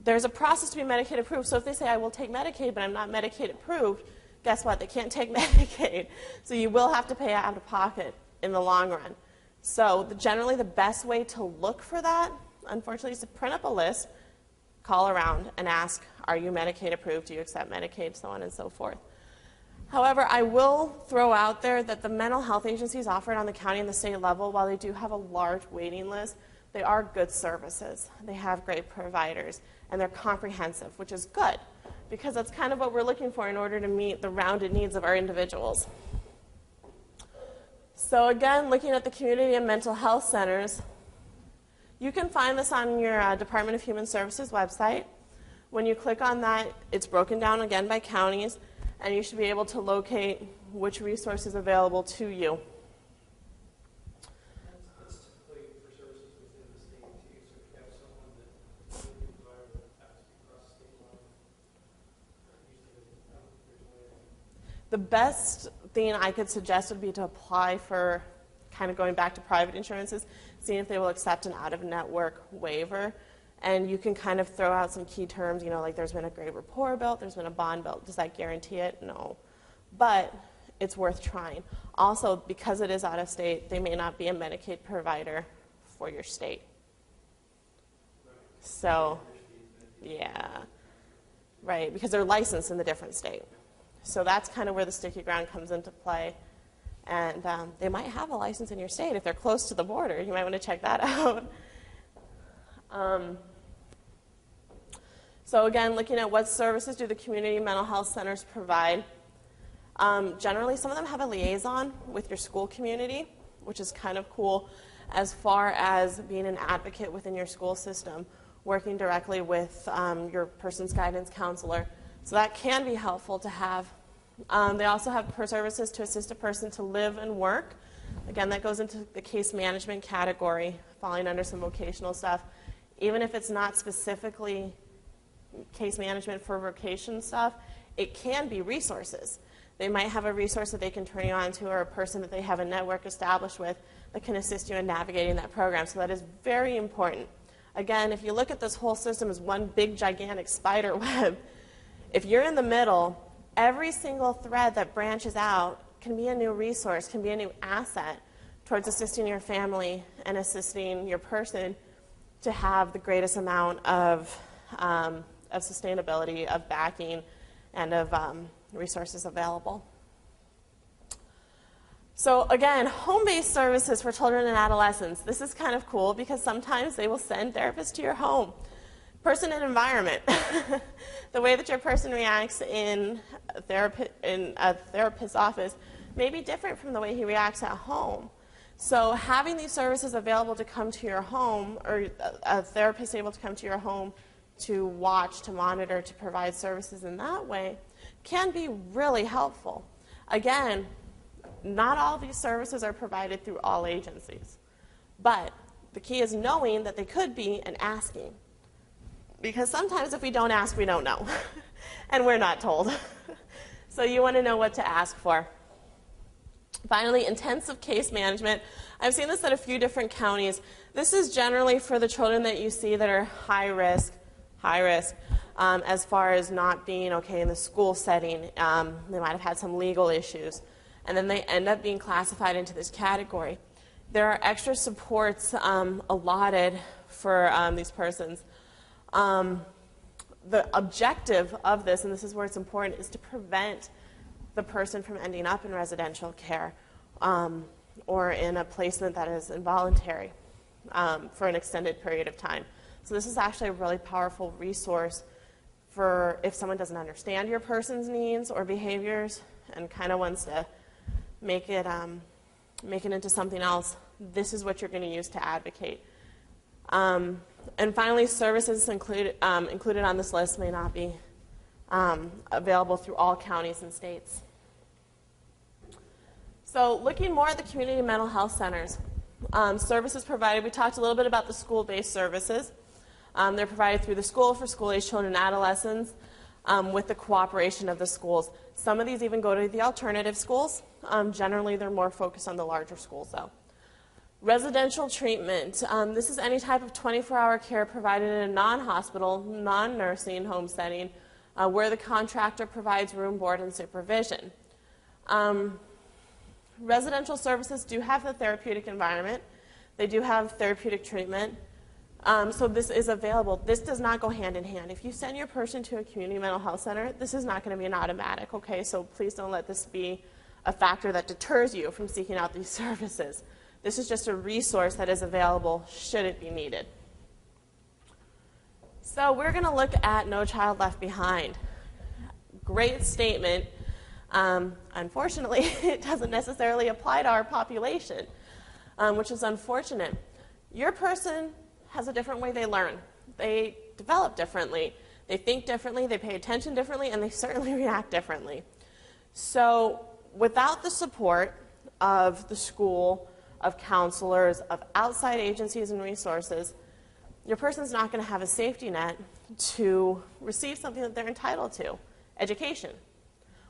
A: There's a process to be Medicaid approved, so if they say, I will take Medicaid, but I'm not Medicaid approved, guess what? They can't take Medicaid. So you will have to pay out of pocket in the long run. So generally the best way to look for that, unfortunately, is to print up a list, call around, and ask, are you Medicaid approved? Do you accept Medicaid? So on and so forth. However, I will throw out there that the mental health agencies offered on the county and the state level, while they do have a large waiting list, they are good services. They have great providers, and they're comprehensive, which is good, because that's kind of what we're looking for in order to meet the rounded needs of our individuals. So again, looking at the community and mental health centers, you can find this on your Department of Human Services website. When you click on that, it's broken down again by counties, and you should be able to locate which resource is available to you.
C: That's typically for services within the state too. So if you have someone that really provider that has to be across the state line, usually there's a way.
A: The best thing I could suggest would be to apply for, kind of going back to private insurances, seeing if they will accept an out-of-network waiver. And you can kind of throw out some key terms, you know, like there's been a great rapport built, there's been a bond built. Does that guarantee it? No. But it's worth trying. Also, because it is out of state, they may not be a Medicaid provider for your state. So, yeah, right, because they're licensed in the different state. So that's kind of where the sticky ground comes into play. And they might have a license in your state. If they're close to the border, you might want to check that out. So again, looking at what services do the community mental health centers provide. Generally, some of them have a liaison with your school community, which is kind of cool as far as being an advocate within your school system, working directly with your person's guidance counselor. So that can be helpful to have. They also have services to assist a person to live and work. Again, that goes into the case management category, falling under some vocational stuff. Even if it's not specifically case management for vocation stuff, it can be resources. They might have a resource that they can turn you on to, or a person that they have a network established with that can assist you in navigating that program. So that is very important. Again, if you look at this whole system as one big, gigantic spider web, if you're in the middle, every single thread that branches out can be a new resource, can be a new asset towards assisting your family and assisting your person to have the greatest amount of sustainability, of backing, and of resources available. So again, home-based services for children and adolescents. This is kind of cool because sometimes they will send therapists to your home. Person and environment. The way that your person reacts in a therapist's office may be different from the way he reacts at home. So having these services available to come to your home, or a therapist able to come to your home to watch, to monitor, to provide services in that way, can be really helpful. Again, not all these services are provided through all agencies. But the key is knowing that they could be and asking. Because sometimes if we don't ask, we don't know. And we're not told. So you want to know what to ask for. Finally, intensive case management. I've seen this at a few different counties. This is generally for the children that you see that are high risk, as far as not being okay in the school setting. They might have had some legal issues. And then they end up being classified into this category. There are extra supports allotted for these persons. The objective of this, and this is where it's important, is to prevent the person from ending up in residential care or in a placement that is involuntary for an extended period of time. So this is actually a really powerful resource for if someone doesn't understand your person's needs or behaviors and kind of wants to make it into something else. This is what you're going to use to advocate. And finally, services included on this list may not be available through all counties and states. So looking more at the community mental health centers, services provided, we talked a little bit about the school-based services. They're provided through the school for school-age children and adolescents with the cooperation of the schools. Some of these even go to the alternative schools. Generally, they're more focused on the larger schools, though. Residential treatment. This is any type of 24-hour care provided in a non-hospital, non-nursing home setting where the contractor provides room, board, and supervision. Residential services do have the therapeutic environment. They do have therapeutic treatment. So this is available. This does not go hand in hand. If you send your person to a community mental health center, this is not going to be an automatic, okay? So please don't let this be a factor that deters you from seeking out these services. This is just a resource that is available should it be needed. So we're going to look at No Child Left Behind. Great statement. Unfortunately, it doesn't necessarily apply to our population, which is unfortunate. Your person has a different way they learn. They develop differently. They think differently. They pay attention differently. And they certainly react differently. So without the support of the school, of counselors, of outside agencies and resources, your person's not going to have a safety net to receive something that they're entitled to, education.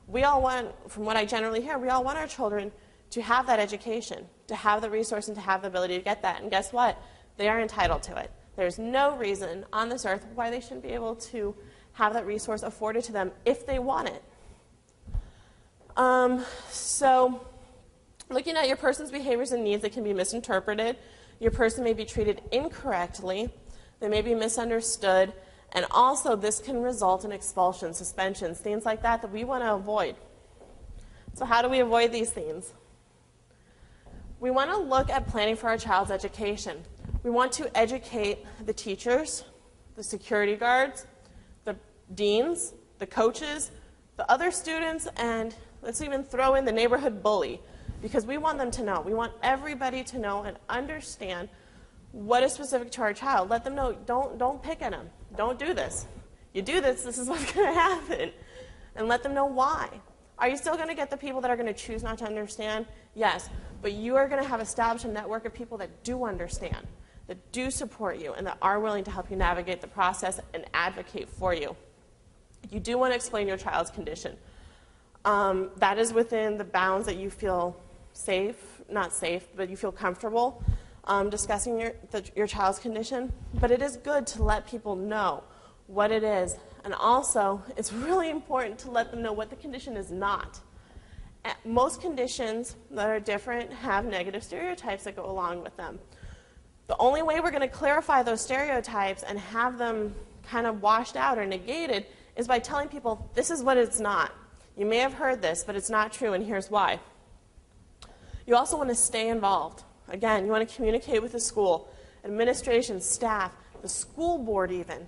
A: we all want, from what I generally hear, we all want our children to have that education, to have the resource and to have the ability to get that. And guess what? They are entitled to it. There's no reason on this earth why they shouldn't be able to have that resource afforded to them if they want it. So looking at your person's behaviors and needs, it can be misinterpreted. Your person may be treated incorrectly. They may be misunderstood. And also, this can result in expulsion, suspensions, things like that that we want to avoid. So how do we avoid these things? We want to look at planning for our child's education. We want to educate the teachers, the security guards, the deans, the coaches, the other students, and let's even throw in the neighborhood bully, because we want them to know. We want everybody to know and understand what is specific to our child. Let them know, don't pick at them. Don't do this. You do this, this is what's going to happen. And let them know why. Are you still going to get the people that are going to choose not to understand? Yes. But you are going to have established a network of people that do understand, that do support you, and that are willing to help you navigate the process and advocate for you. You do want to explain your child's condition. That is within the bounds that you feel safe, not safe, but you feel comfortable discussing your child's condition. But it is good to let people know what it is. And also, it's really important to let them know what the condition is not. Most conditions that are different have negative stereotypes that go along with them. The only way we're going to clarify those stereotypes and have them kind of washed out or negated is by telling people, this is what it's not. You may have heard this, but it's not true, and here's why. You also want to stay involved. Again, you want to communicate with the school, administration, staff, the school board even.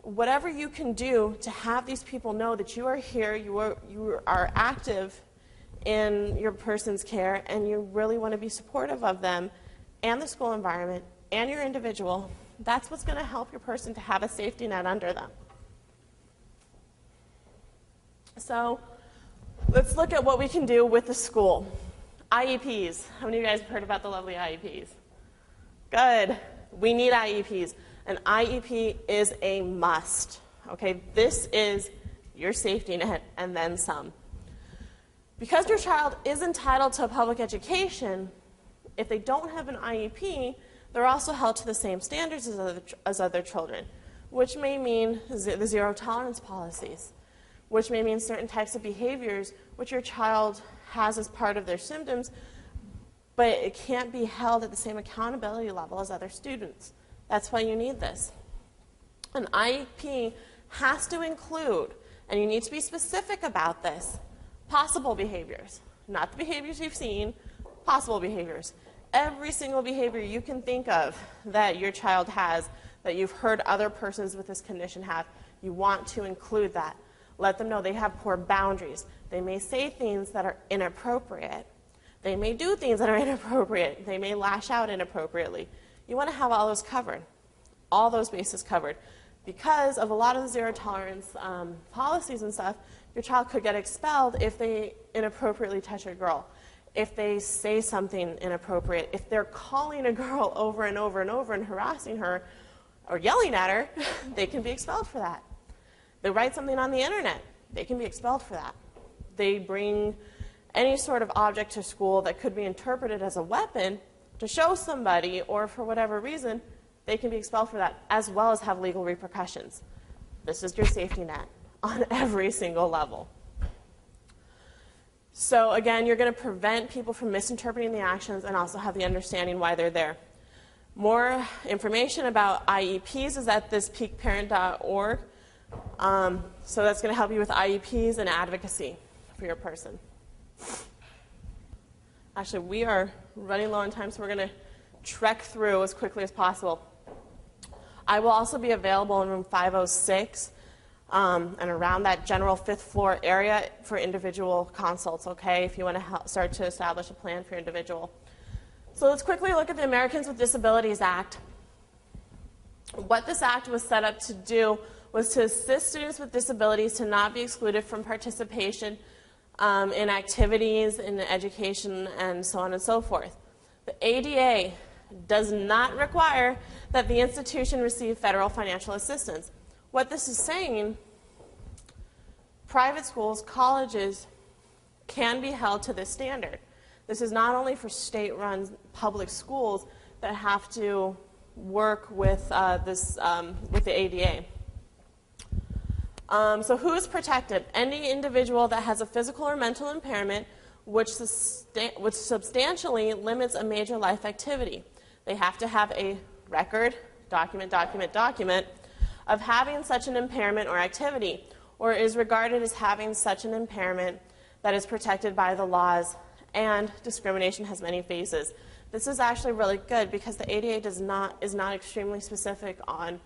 A: Whatever you can do to have these people know that you are here, you are active in your person's care, and you really want to be supportive of them and the school environment and your individual, that's what's going to help your person to have a safety net under them. So let's look at what we can do with the school. IEPs. How many of you guys have heard about the lovely IEPs? Good. We need IEPs. An IEP is a must. Okay, this is your safety net and then some. Because your child is entitled to a public education, if they don't have an IEP, they're also held to the same standards as other children, which may mean the zero tolerance policies, which may mean certain types of behaviors which your child has as part of their symptoms, but it can't be held at the same accountability level as other students. That's why you need this. An IEP has to include, and you need to be specific about this, possible behaviors. Not the behaviors you've seen, possible behaviors. Every single behavior you can think of that your child has, that you've heard other persons with this condition have, you want to include that. Let them know they have poor boundaries. They may say things that are inappropriate. They may do things that are inappropriate. They may lash out inappropriately. You want to have all those covered, all those bases covered. Because of a lot of the zero tolerance policies and stuff, your child could get expelled if they inappropriately touch a girl, if they say something inappropriate, if they're calling a girl over and over and over and harassing her or yelling at her, they can be expelled for that. They write something on the internet, they can be expelled for that. They bring any sort of object to school that could be interpreted as a weapon to show somebody, or for whatever reason, they can be expelled for that, as well as have legal repercussions. This is your safety net on every single level. So again, you're going to prevent people from misinterpreting the actions and also have the understanding why they're there. More information about IEPs is at thispeakparent.org. So that's going to help you with IEPs and advocacy for your person. Actually, we are running low on time, so we're going to trek through as quickly as possible. I will also be available in room 506 and around that general 5th floor area for individual consults, okay, if you want to start to establish a plan for your individual. So let's quickly look at the Americans with Disabilities Act. What this act was set up to do was to assist students with disabilities to not be excluded from participation in activities, in education, and so on and so forth. The ADA does not require that the institution receive federal financial assistance. What this is saying private schools, colleges can be held to this standard. This is not only for state-run public schools that have to work with with the ADA. So who is protected? Any individual that has a physical or mental impairment which substantially limits a major life activity. They have to have a record, document, of having such an impairment or activity, or is regarded as having such an impairment that is protected by the laws, and discrimination has many phases. This is actually really good because the ADA is not extremely specific on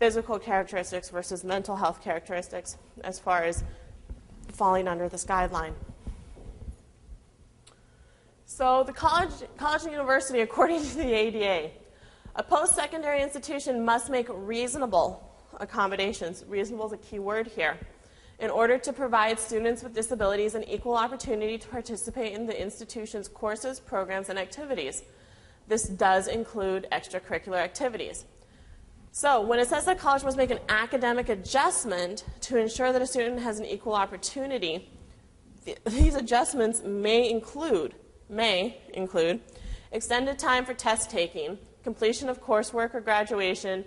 A: physical characteristics versus mental health characteristics as far as falling under this guideline. So the college and university, according to the ADA, a post-secondary institution must make reasonable accommodations. Reasonable is a key word here. In order to provide students with disabilities an equal opportunity to participate in the institution's courses, programs, and activities. This does include extracurricular activities. So when it says that college must make an academic adjustment to ensure that a student has an equal opportunity, these adjustments may include extended time for test taking, completion of coursework or graduation,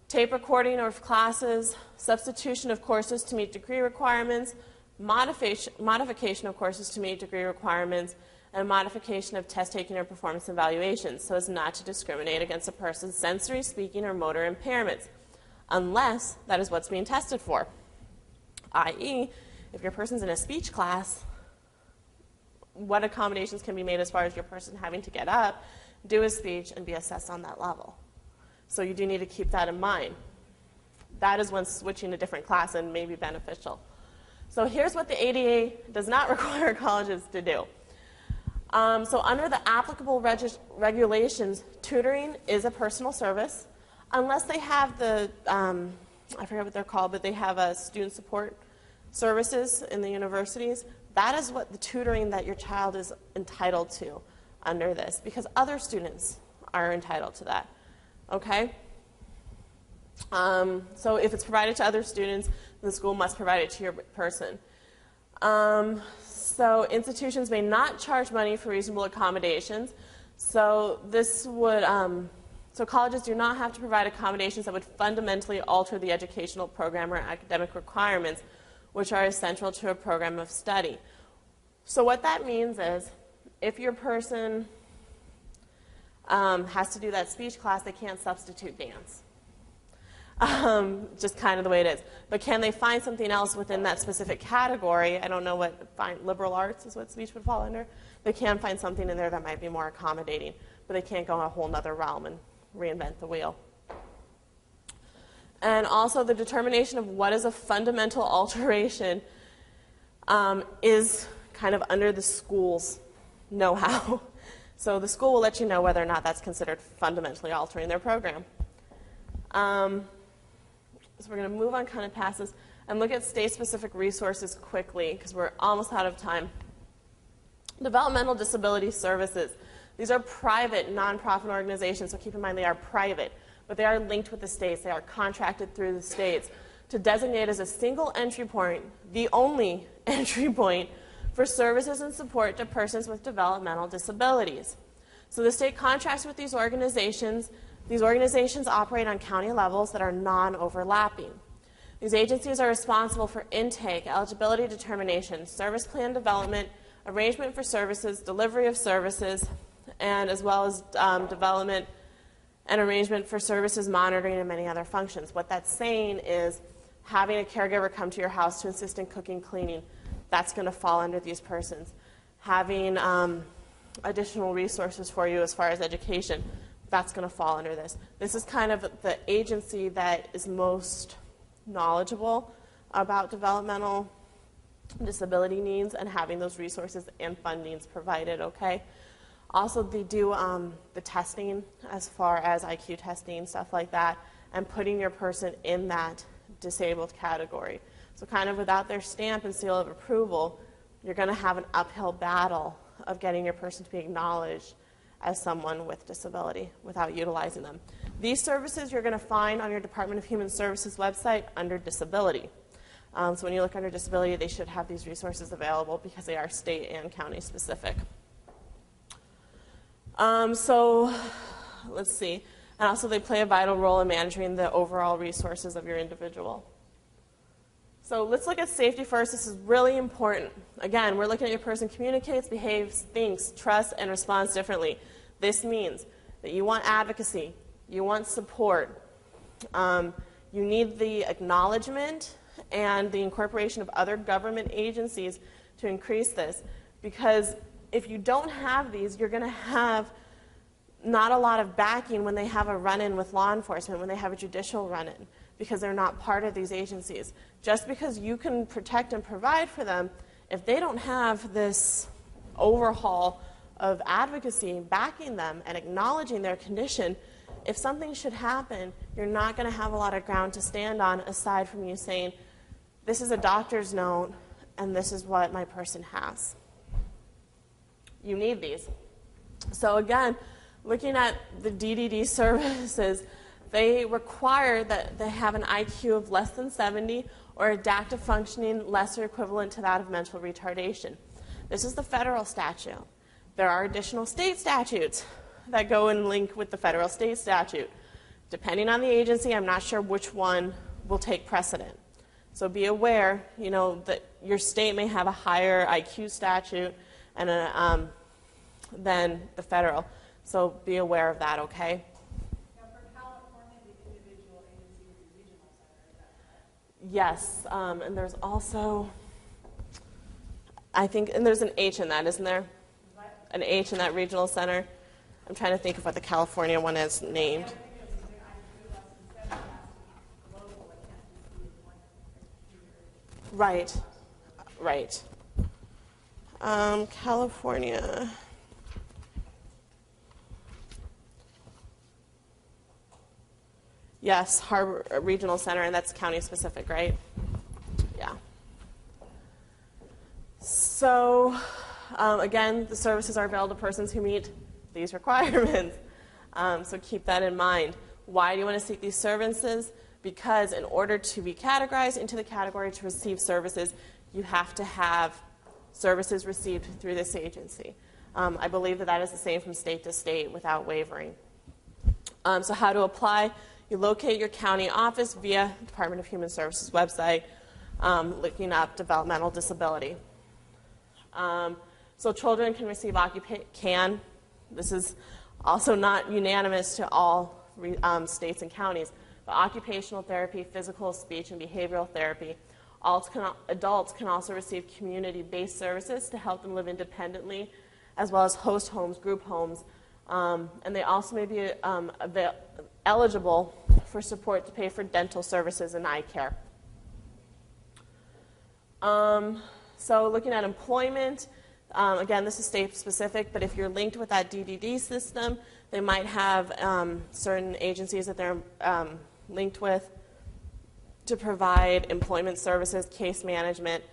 A: tape recording of classes, substitution of courses to meet degree requirements, modification of courses to meet degree requirements, and modification of test taking or performance evaluations so as not to discriminate against a person's sensory, speaking, or motor impairments, unless that is what's being tested for. I.e., if your person's in a speech class, what accommodations can be made as far as your person having to get up, do a speech, and be assessed on that level. So you do need to keep that in mind. That is when switching to different class and may be beneficial. So here's what the ADA does not require colleges to do. So under the applicable regulations, tutoring is a personal service, unless they have the, I forget what they're called, but they have student support services in the universities. That is what the tutoring that your child is entitled to under this, because other students are entitled to that. Okay? So if it's provided to other students, the school must provide it to your person. So institutions may not charge money for reasonable accommodations. So this would, so colleges do not have to provide accommodations that would fundamentally alter the educational program or academic requirements, which are essential to a program of study. So what that means is, if your person has to do that speech class, they can't substitute dance. Just kind of the way it is. But can they find something else within that specific category? I don't know what, liberal arts is what speech would fall under. They can find something in there that might be more accommodating, but they can't go in a whole other realm and reinvent the wheel. And also the determination of what is a fundamental alteration is kind of under the school's know-how. So the school will let you know whether or not that's considered fundamentally altering their program. So we're going to move on kind of past this and look at state-specific resources quickly because we're almost out of time. Developmental disability services. These are private, nonprofit organizations, so keep in mind they are private, but they are linked with the states. They are contracted through the states to designate as a single entry point, the only entry point, for services and support to persons with developmental disabilities. So the state contracts with these organizations. These organizations operate on county levels that are non-overlapping. These agencies are responsible for intake, eligibility determination, service plan development, arrangement for services, delivery of services, and as well as development and arrangement for services monitoring and many other functions. What that's saying is having a caregiver come to your house to assist in cooking, cleaning, that's going to fall under these persons. Having additional resources for you as far as education, that's going to fall under this. This is kind of the agency that is most knowledgeable about developmental disability needs and having those resources and fundings provided, okay? Also, they do the testing as far as IQ testing, stuff like that, and putting your person in that disabled category. So kind of without their stamp and seal of approval, you're going to have an uphill battle of getting your person to be acknowledged as someone with disability without utilizing them. These services you're going to find on your Department of Human Services website under disability. So when you look under disability, they should have these resources available because they are state and county specific. So let's see. And also they play a vital role in managing the overall resources of your individual. So let's look at safety first. This is really important. Again, we're looking at your person communicates, behaves, thinks, trusts, and responds differently. This means that you want advocacy, you want support, you need the acknowledgement and the incorporation of other government agencies to increase this. Because if you don't have these, you're going to have not a lot of backing when they have a run-in with law enforcement, when they have a judicial run-in, because they're not part of these agencies. Just because you can protect and provide for them, if they don't have this overhaul of advocacy backing them and acknowledging their condition, if something should happen, you're not going to have a lot of ground to stand on aside from you saying, this is a doctor's note and this is what my person has. You need these. So again, looking at the DDD services, they require that they have an IQ of less than 70 or adaptive functioning less or equivalent to that of mental retardation. This is the federal statute. There are additional state statutes that go and link with the federal state statute. Depending on the agency, I'm not sure which one will take precedent. So be aware, you know, that your state may have a higher IQ statute and than the federal. So be aware of that, okay?
B: Now, for California, the individual agency is the regional center, is that correct?
A: Yes, and there's also, I think, and there's an H in that, isn't there?
B: What?
A: An H in that regional center. I'm trying to think of what the California one is named.
B: I think it was either IQ less than 7 has to be global, it can't just be in one particular.
A: Right. California. Yes, Harbor Regional Center, and that's county specific, right? Yeah. So, again, the services are available to persons who meet these requirements. So keep that in mind. Why do you want to seek these services? Because in order to be categorized into the category to receive services, you have to have services received through this agency. I believe that that is the same from state to state without wavering. So how to apply? You locate your county office via Department of Human Services website, looking up developmental disability. So children can receive this is also not unanimous to all states and counties, but occupational therapy, physical, speech, and behavioral therapy. Adults can also receive community-based services to help them live independently, as well as host homes, group homes, and they also may be eligible for support to pay for dental services and eye care. So looking at employment, again, this is state specific, but if you're linked with that DDD system, they might have certain agencies that they're linked with to provide employment services, case management,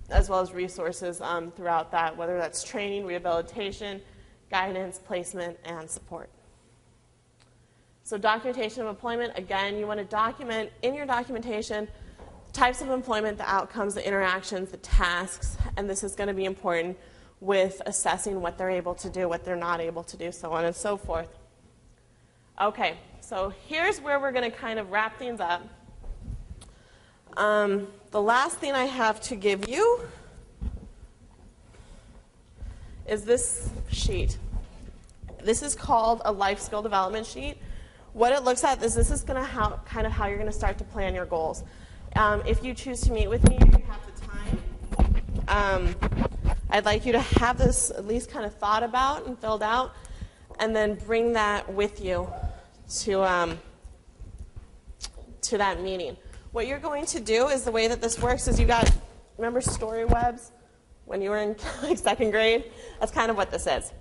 A: as well as resources throughout that, whether that's training, rehabilitation, guidance, placement, and support. So documentation of employment, again, you want to document in your documentation types of employment, the outcomes, the interactions, the tasks, and this is going to be important with assessing what they're able to do, what they're not able to do, so on and so forth. Okay, so here's where we're going to kind of wrap things up. The last thing I have to give you is this sheet. This is called a life skill development sheet. What it looks at is this is going to kind of how you're going to start to plan your goals. If you choose to meet with me, if you have the time, I'd like you to have this at least kind of thought about and filled out, and then bring that with you to that meeting. What you're going to do is the way that this works is remember story webs when you were in like second grade? That's kind of what this is.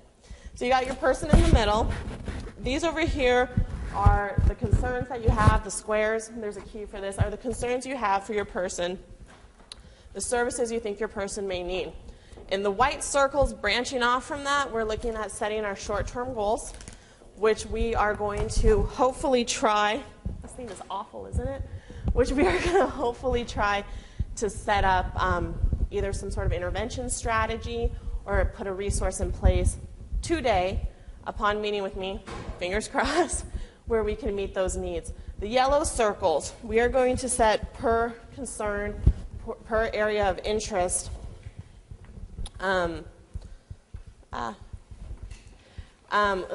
A: So you got your person in the middle. These over here are the concerns that you have, the squares, there's a key for this, are the concerns you have for your person, the services you think your person may need. In the white circles branching off from that, we're looking at setting our short-term goals, which we are going to hopefully try, this thing is awful, isn't it? Which we are going to hopefully try to set up either some sort of intervention strategy or put a resource in place today upon meeting with me, fingers crossed, where we can meet those needs. The yellow circles, we are going to set per concern, per area of interest, at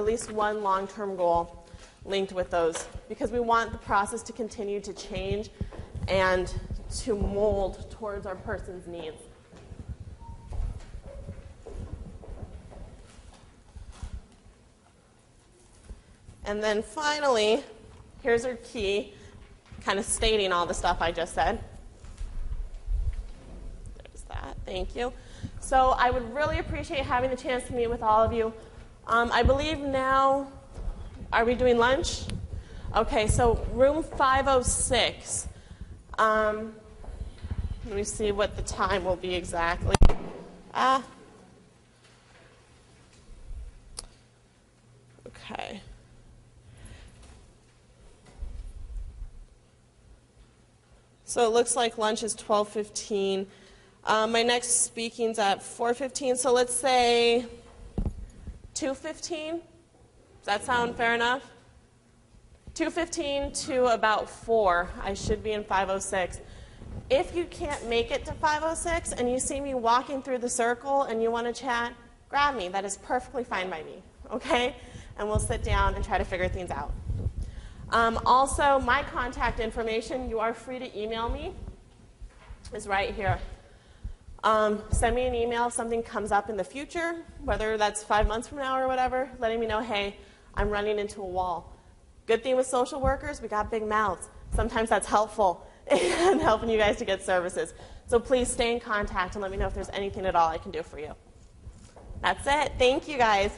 A: least one long-term goal linked with those, because we want the process to continue to change and to mold towards our person's needs. And then finally, here's our key, kind of stating all the stuff I just said. There's that, thank you. So I would really appreciate having the chance to meet with all of you. I believe now, are we doing lunch? Okay, so room 506. Let me see what the time will be exactly. Okay. So it looks like lunch is 12:15. My next speaking's at 4:15, so let's say 2:15. Does that sound fair enough? 2:15 to about 4. I should be in 506. If you can't make it to 506 and you see me walking through the circle and you want to chat, grab me. That is perfectly fine by me, okay? And we'll sit down and try to figure things out. Also, my contact information, you are free to email me, is right here. Send me an email if something comes up in the future, whether that's 5 months from now or whatever, letting me know, hey, I'm running into a wall. Good thing with social workers, we got big mouths. Sometimes that's helpful in helping you guys to get services. So please stay in contact and let me know if there's anything at all I can do for you. That's it. Thank you, guys.